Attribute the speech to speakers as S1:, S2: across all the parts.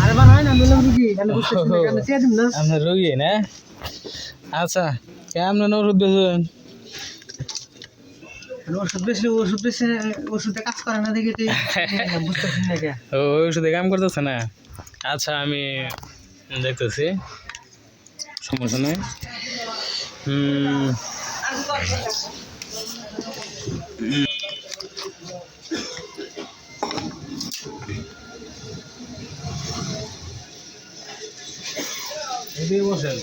S1: আরে বান হয় না বললাম রুগী কেন বুঝতেছেন না কেন চেয়ে দিন না
S2: আমরা রোগী না আচ্ছা কেমন ওষুধ দিয়েছেন
S1: ওষুধে কাজ করে না দেখে বুঝতেছেন না কে
S2: ওষুধে কাম করতেছে না আচ্ছা আমি দেখতেছি সমস্যা নেই এদিকে বসেন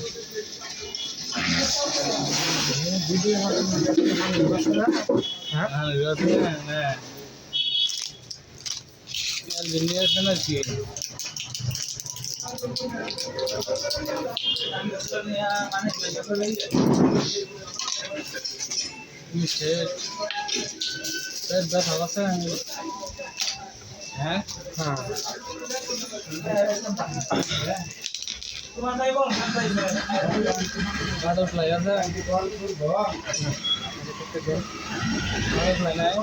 S2: হ্যাঁ বাটারফ্লাই আছে বাটারফ্লাই নাই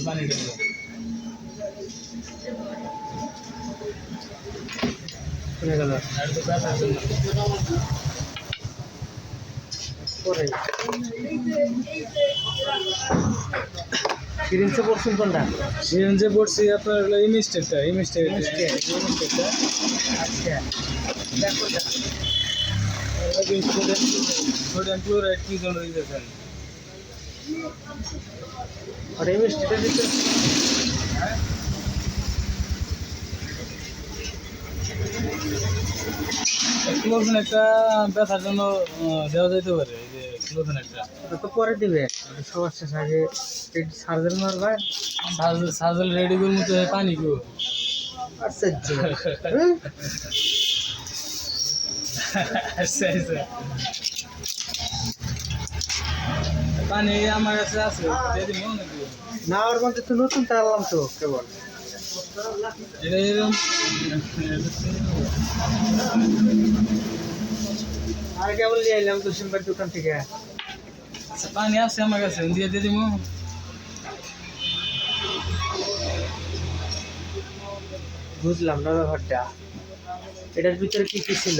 S2: পানি
S1: সিরিঞ্জে পড়ছেন কোনটা
S2: সিরিঞ্জে পড়ছি আপনার হলো ইমিস্টেকটা
S1: আচ্ছা দেখো
S2: সোডিয়াম ক্লোরাইড কি জন্য দিতেছেন
S1: আর এই মিষ্টিটা দিতে
S2: ক্লোজেন একটা ব্যথার জন্য দেওয়া যেতে পারে এই যে ক্লোজেন একটা
S1: তো পরে দিবে সবার শেষ আগে সার্জারি মারবা
S2: সার্জারি রেডি করে মতো পানি কেউ
S1: আশ্চর্য
S2: পানি আমার কাছে আছে
S1: না ওর মধ্যে তো নতুন তারলাম তো কেবল
S2: এটা এরকম
S1: আর কেবল নিয়ে এলাম তো সিম্বার দোকান থেকে
S2: আচ্ছা পানি আছে আমার কাছে দিয়ে দিয়ে দিব
S1: বুঝলাম না ব্যাপারটা এটার ভিতরে কি কি ছিল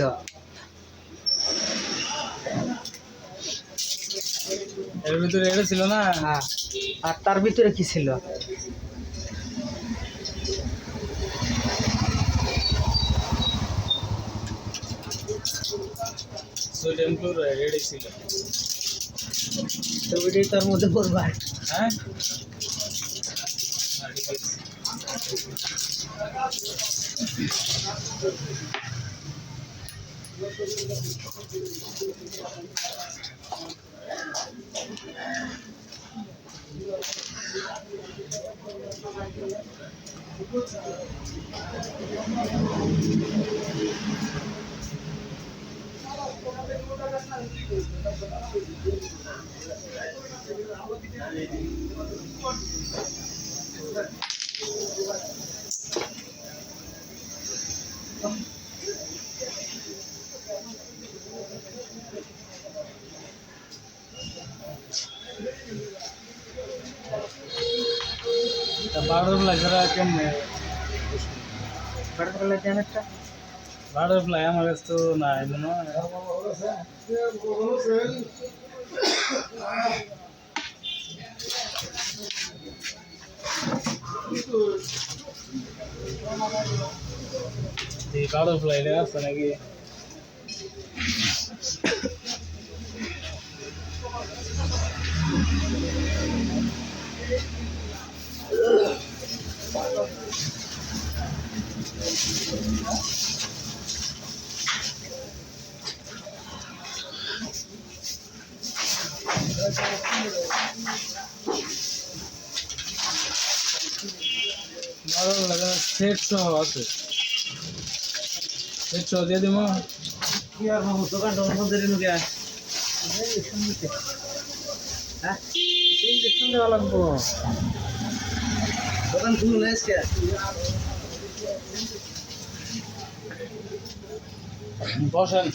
S2: এর ভিতরে এটা ছিল না
S1: হ্যাঁ আর তার ভিতরে কি ছিল
S2: সোডিয়াম ক্লোরাইড এটাই ছিল
S1: তো ওইটাই তার মধ্যে পড়বা
S2: হ্যাঁ বাটারফ্লাই ছাড়া কেমনে
S1: বাটারফ্লাই জানেরটা
S2: বাটারফ্লাই আমার কাছে তো না এগুলো এই বাটারফ্লাই আছে নাকি? সেট সহ আছে, সেট সহ দিয়ে দিব।
S1: কি আর মামু দোকানটা মধ্যে রেনু গে হ্যাঁ ইঞ্জেকশন দেওয়া লাগবো। দোকান খুলুন আজকে
S2: বসেন।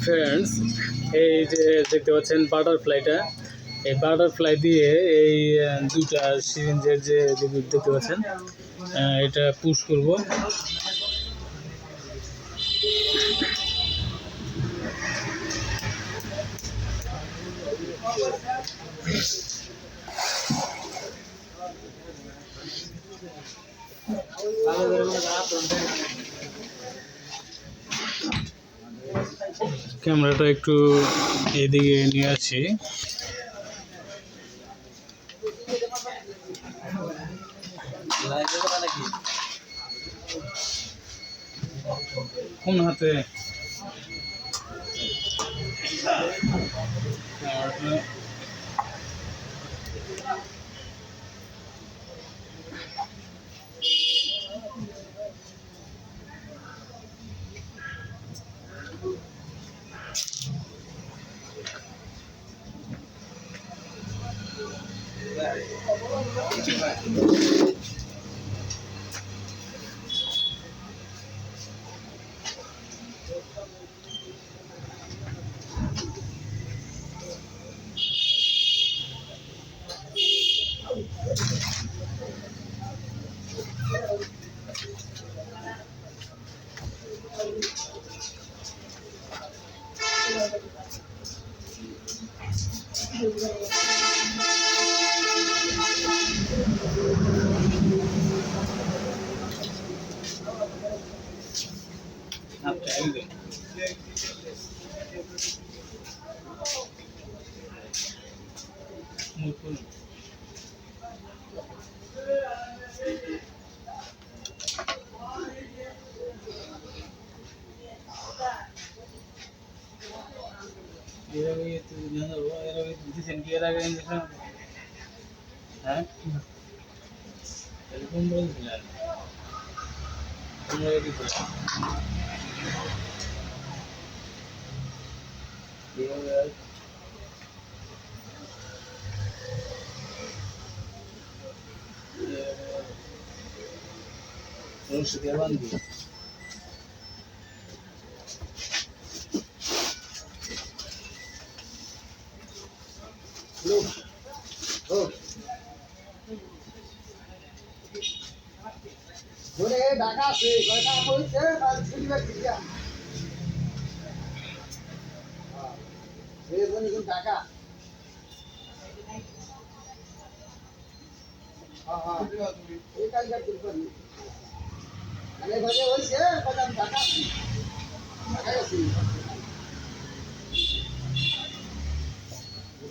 S2: ফ্রেন্ডস, এই যে দেখতে পাচ্ছেন বাটারফ্লাইটা, এই বাটারফ্লাই দিয়ে এই দুটা সিরিঞ্জের যে দেখতে পাচ্ছেন এটা পুশ করব। ক্যামেরাটা একটু এদিকে নিয়ে আসি। কোন হাতে হ্যাঁ এরকম বলছিলেন বান্ধি
S1: ঢাকা আছে কয়টা হয়েছে তার ফিডব্যাক দিয়া এই জন্য কিন্তু ঢাকা এই কাজটা করতে পারি আরে ভাবে হয়েছে কয়টা ঢাকা ঢাকা গেছি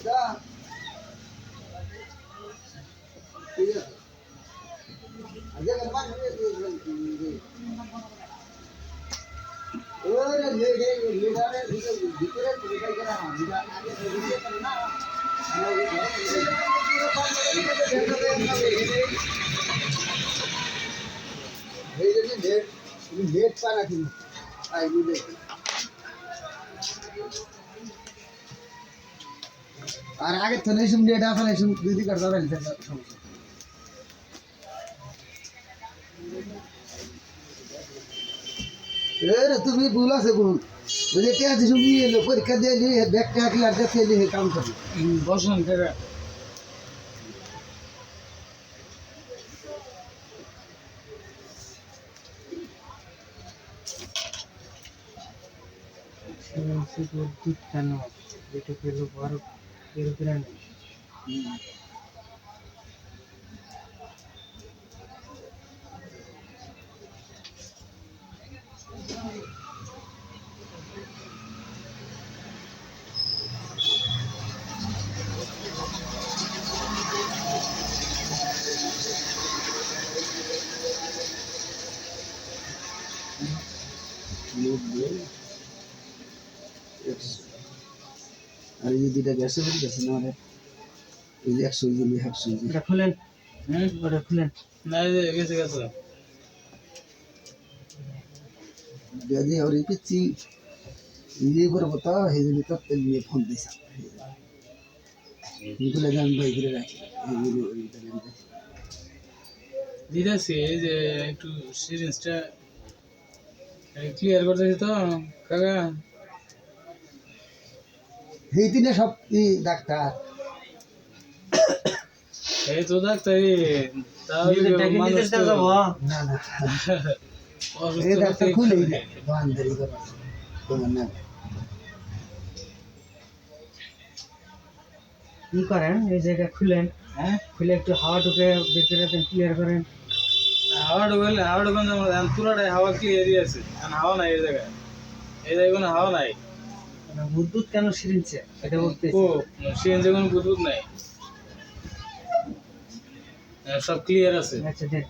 S1: যা ঠিক আছে আজকে করবা ওরে লিডারের ভিতরে পরিচয় করা হয় লিডার আগে পরিচয় করে না এই যে লেট পা রাখি আই বুঝে আর আগে তো নেই শুন লেট আসলে শুন দিদি করতে হবে সমস্যা এরে তুমি ভুল আছে ভুল বুঝে কে আছে শুনি এলো পরীক্ষা দিয়ে নিয়ে ব্যাগটা কি আর দেখে নিয়ে কাম করবে
S2: বসুন কাকা দুধ কেন যেটা পেলো বড় এরোপ্লেন
S1: আর এই দুইটা গ্যাসে বলি গেছে না রে এই যে 100 জিবি 100 জিবি
S2: এটা খুলেন ওটা খুলেন না গেছে গেছে
S1: যদি और ये पिच्ची ये पर बता है जो तब के लिए फोन दे सकता है इनको ले जान भाई करे राखी
S2: দিদাসি এই যে একটু সিরিজটা ক্লিয়ার করতেছি তো কাকা
S1: এই দিনে সব কি ডাক্তার
S2: এই তো ডাক্তারি তাহলে মানুষ তো
S1: না না এই ডাক্তার খুলে বান্ধরি করে তোমার না
S2: কি করেন এই জায়গা খুলেন হ্যাঁ খুলে একটু হাওয়া ঢুকে ভিতরে ক্লিয়ার করেন হাওয়া ঢুকলে যেমন পুরোটাই হাওয়া ক্লিয়ারই আছে কারণ হাওয়া নাই এই জায়গায় কোনো হাওয়া নাই বুদবুদ কেন সিরিঞ্জে এটা বলতে ও সিরিঞ্জে কোনো বুদবুদ নাই সব ক্লিয়ার আছে আচ্ছা দেখ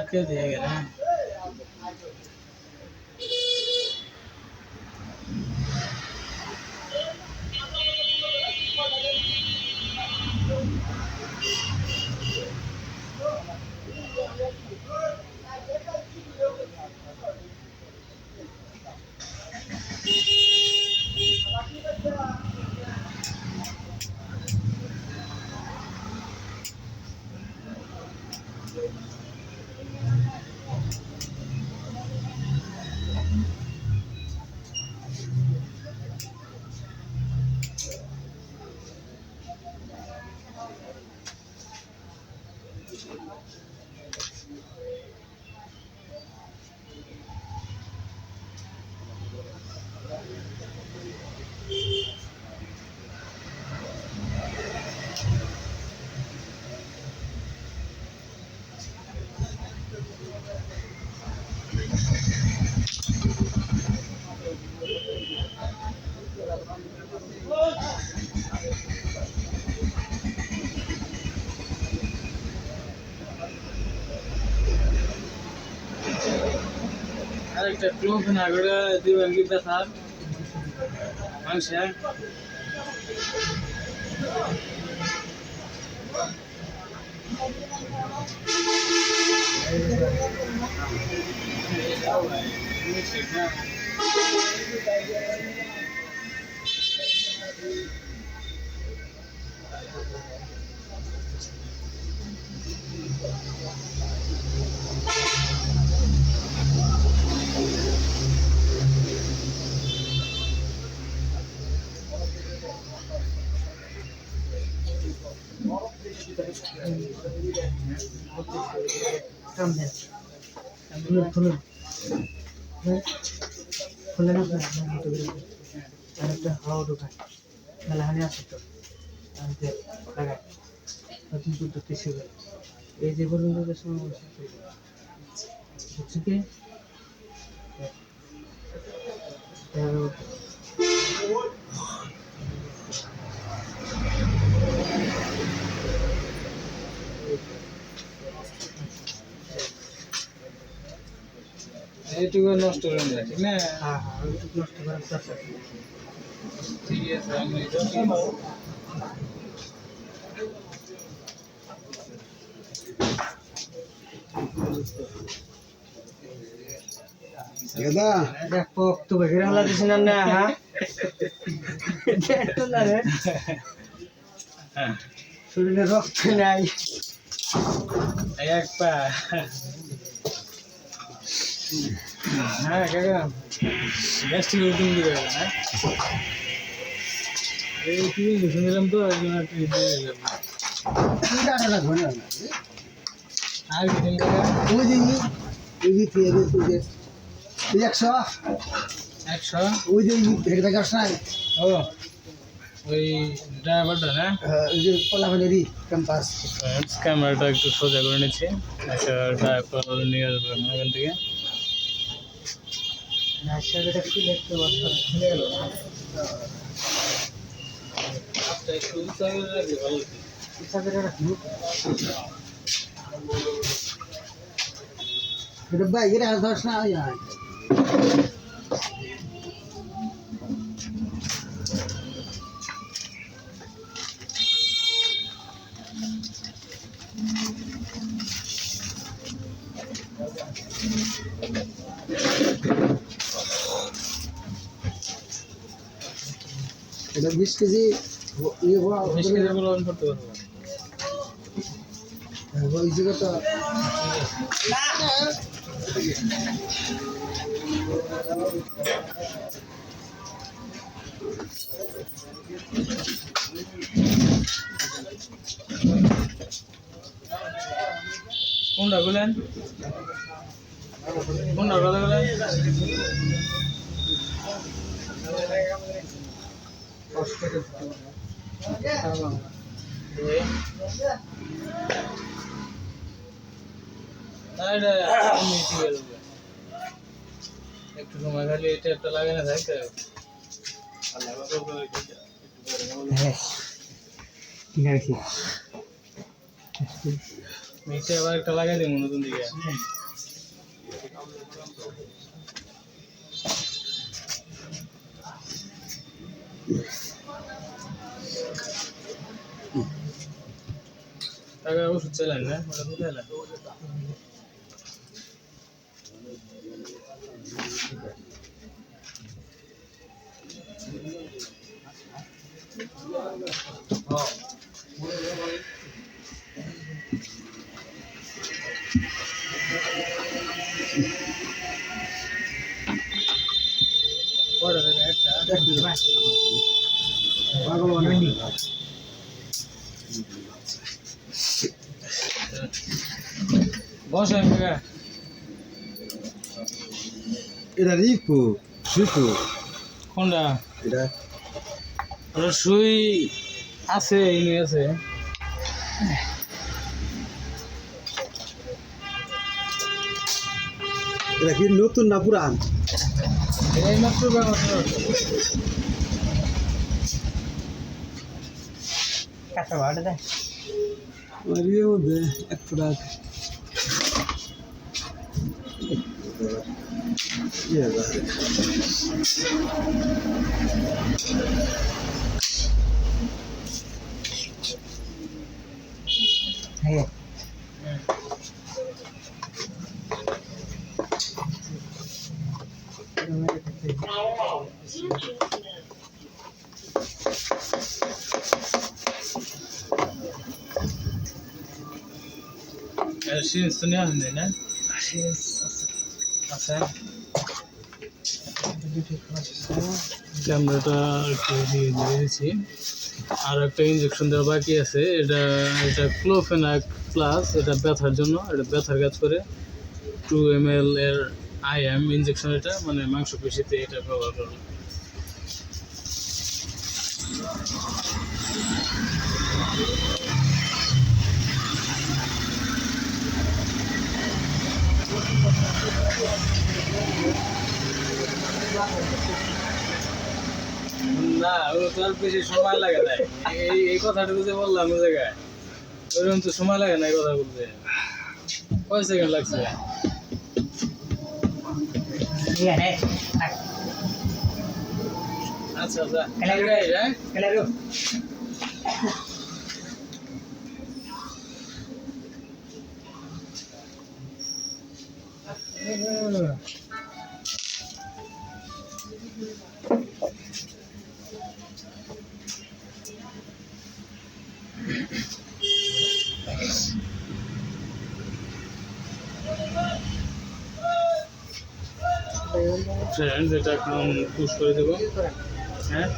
S2: क्या दिया ना আরেকটা ক্লোভ না করে দিবেন কি স্যার মাংস খুলে না আরেকটা হাওয়া ঢোকায় মেলাহানি আছে তো লাগায় নতুন পদ্ধতি শিখে এই যে বলুন সমস্যা বুঝছি কি এইটুকু নষ্ট করে না ঠিক না হ্যাঁ হ্যাঁ এইটুকু নষ্ট করার দরকার ঠিক আছে আমি
S1: দাদা
S2: দেখ তো বগিরা হলা দিছ না হ্যাঁ দেখতো না রে শরীরে রক্ত নাই এক পা হ্যাঁ কাকা গ্যাস্ট্রিক রুটিন দিবে না এই কি শুনলাম তো একজন আর কি দিয়ে
S1: কি টাকাটা ধরে না
S2: আর কি দিন কাকা
S1: ওই যে এই যে তুই 100 ওই যে হেঁটে থাকে আসনাই
S2: ও ওই ড্রাইভারটা না
S1: ওই যে কলাবাজারি ক্যাম্পাস
S2: ক্যামেরাটা একটু সোজা করে নিচ্ছি আচ্ছা ড্রাইভার নিয়ে আসবো এখান থেকে রাজশাহীটা কি দেখতে পাচ্ছেন খুলে গেল আচ্ছা একটু উঁচা করে রাখবে ভালো উঁচা করে রাখবো
S1: এটা বাইকের আর ধস না যায় এটা 20 কেজি ইয়ে হওয়া
S2: 20 কেজি গুলো অন করতে পারবো
S1: ওই জায়গাটা
S2: কোনটা বলেন কোনটা বলেন একটু সময় খালি এটা একটা লাগে না থাকে মিটে আবার একটা লাগাই দেবো নতুন দিকে টাকা ওষুধ চালান না ওটা কোথায় না বসেন
S1: এটা রিপু সুপু
S2: কোনটা
S1: এটা
S2: ওটা সুই আছে ইনি আছে
S1: এটা কি নতুন না পুরান
S2: এই মাত্র কাঁচা ভাড়া দেয়
S1: মারিয়ে মধ্যে এক রাত
S2: হ্যাঁ Şimdi sunuyor mu ne? Aslında. Kamera da diyebiliriz. আর একটা ইনজেকশন দেওয়া বাকি আছে, এটা এটা ক্লোফেনাক প্লাস, এটা ব্যথার জন্য, এটা ব্যথার কাজ করে। 2 ml এর IM ইনজেকশন, এটা মানে মাংসপেশিতে এটা ব্যবহার করা। না, ও তো আর বেশি সময় লাগে না। এই কথাটুকু যে বললাম ওই জায়গায়, ওইরকম তো সময় লাগে না এই কথা বলতে। কয় সেকেন্ড লাগছে? আচ্ছা আচ্ছা, ফ্রেন্ডস, এটা এখন পুশ করে দেবো। হ্যাঁ,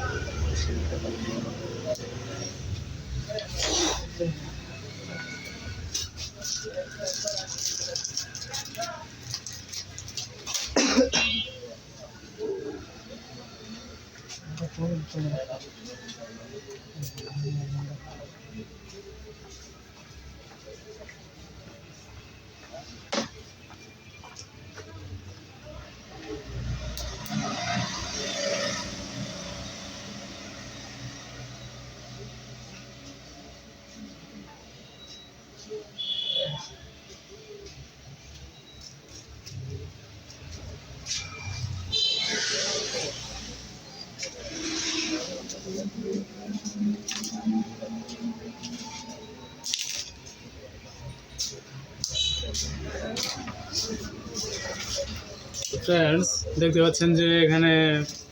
S2: ফ্রেন্ডস দেখতে পাচ্ছেন যে এখানে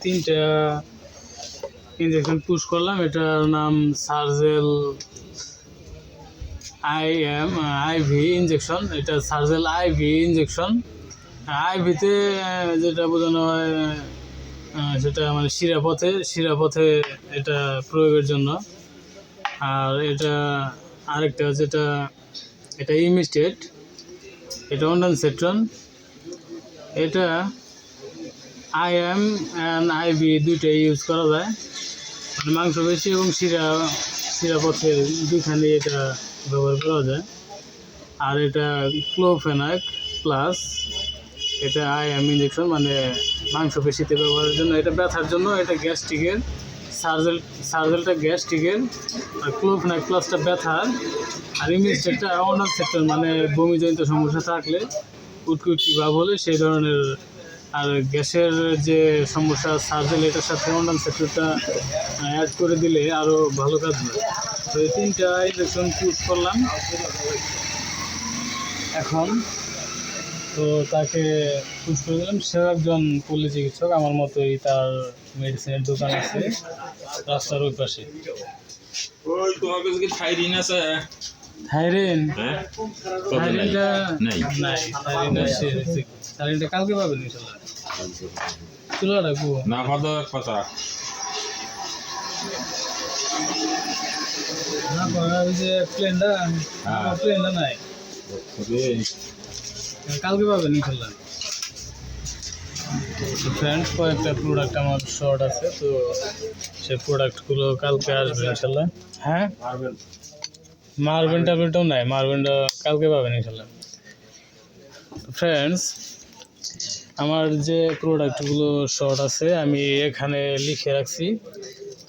S2: 3টা ইনজেকশন পুশ করলাম। এটার নাম সার্জেল আইভি ইনজেকশন। এটা সার্জেল আইভি ইনজেকশন। আইভিতে যেটা বোঝানো হয় সেটা মানে শিরাপথে এটা প্রয়োগের জন্য। আর এটা আরেকটা যেটা, এটা ইমিস্টেট, এটা অন্ডানসেট্রন। এটা IM অ্যান্ড IV দুইটাই ইউজ করা যায়, মানে মাংসপেশি এবং শিরাপথে দুইখানে এটা ব্যবহার করা যায়। আর এটা ক্লোফেনাক প্লাস, এটা IM ইনজেকশন, মানে মাংসপেশিতে ব্যবহারের জন্য। এটা ব্যথার জন্য, এটা গ্যাস্ট্রিকের। সার্জেলটা গ্যাস্ট্রিকের, আর ক্লোফেনাক প্লাসটা ব্যথার। আর ইমিস্টেটটা অন্ডানসেট্রন, মানে বমিজনিত সমস্যা থাকলে, উটকুটকি ভাব হলে সেই ধরনের। আর গ্যাসের যে সমস্যা, সার্জেল এটার সাথে অন্ডানসেট্রনটা অ্যাড করে দিলে আরও ভালো কাজ হয়। তো এই 3টা ইনজেকশন চুজ করলাম এখন। তো তাকে চুজ করে দিলাম। সেও একজন পল্লী চিকিৎসক, আমার মতোই তার মেডিসিনের দোকান আছে রাস্তার ওই পাশে।
S3: তোমার কাছে কি থাইরিন আছে?
S2: থাইরিন?
S3: হ্যাঁ,
S2: থাইরিনটা
S3: নাই।
S2: নাই, থাইরিনটা কালকে পাবেন ইনশাল্লাহ। চুলা রাখবো
S3: না, কথা
S2: না করা, ওই যে প্লেনটা নাই, কালকে পাবেন ইনশাল্লাহ। ফ্রেন্ডস, কয়েকটা প্রোডাক্ট আমার শর্ট আছে, তো সেই প্রোডাক্টগুলো কালকে আসবে ইনশাল্লাহ। হ্যাঁ, মারবেন ট্যাবলেটটাও নাই, মারবেনটা কালকে পাবেন ইনশাল্লাহ। ফ্রেন্ডস, আমার যে প্রোডাক্টগুলো শর্ট আছে আমি এখানে লিখে রাখছি,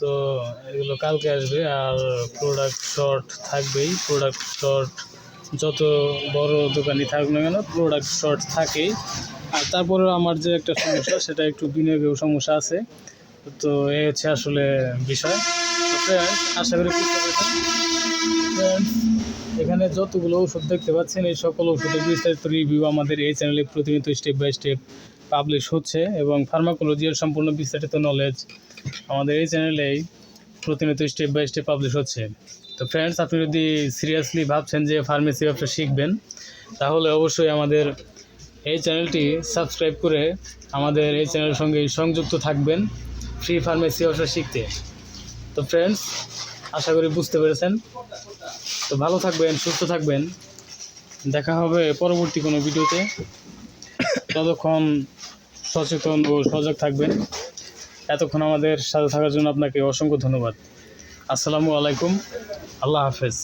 S2: তো এগুলো কালকে আসবে। আর প্রোডাক্ট শর্ট থাকবেই, প্রোডাক্ট শর্ট যত বড় দোকানই থাকুক না কেন, প্রোডাক্ট শর্ট থাকেই। আর তারপরেও আমার যে একটা সমস্যা, সেটা একটু বিনিয়োগেও সমস্যা আছে। তো এই হচ্ছে আসলে বিষয়। আশা করি বুঝতে পেরেছেন। এখানে যতগুলো ওষুধ দেখতে পাচ্ছেন, এই সকল ওষুধের বিস্তারিত রিভিউ আমাদের এই চ্যানেলে প্রতিনিয়ত স্টেপ বাই স্টেপ পাবলিশ হচ্ছে, এবং ফার্মাকোলজির সম্পূর্ণ বিস্তারিত নলেজ আমাদের এই চ্যানেলেই প্রতিনিয়ত স্টেপ বাই স্টেপ পাবলিশ হচ্ছে। তো ফ্রেন্ডস, আপনি যদি সিরিয়াসলি ভাবছেন যে ফার্মেসি ব্যবসা শিখবেন, তাহলে অবশ্যই আমাদের এই চ্যানেলটি সাবস্ক্রাইব করে আমাদের এই চ্যানেলের সঙ্গে সংযুক্ত থাকবেন ফ্রি ফার্মেসি ব্যবসা শিখতে। তো ফ্রেন্ডস, আশা করি বুঝতে পেরেছেন। তো ভালো থাকবেন, সুস্থ থাকবেন, দেখা হবে পরবর্তী কোনো ভিডিওতে। ততক্ষণ সচেতন ও সজাগ থাকবেন। এতক্ষণ আমাদের সাথে থাকার জন্য আপনাকে অসংখ্য ধন্যবাদ। আসসালামু আলাইকুম, আল্লাহ হাফেজ।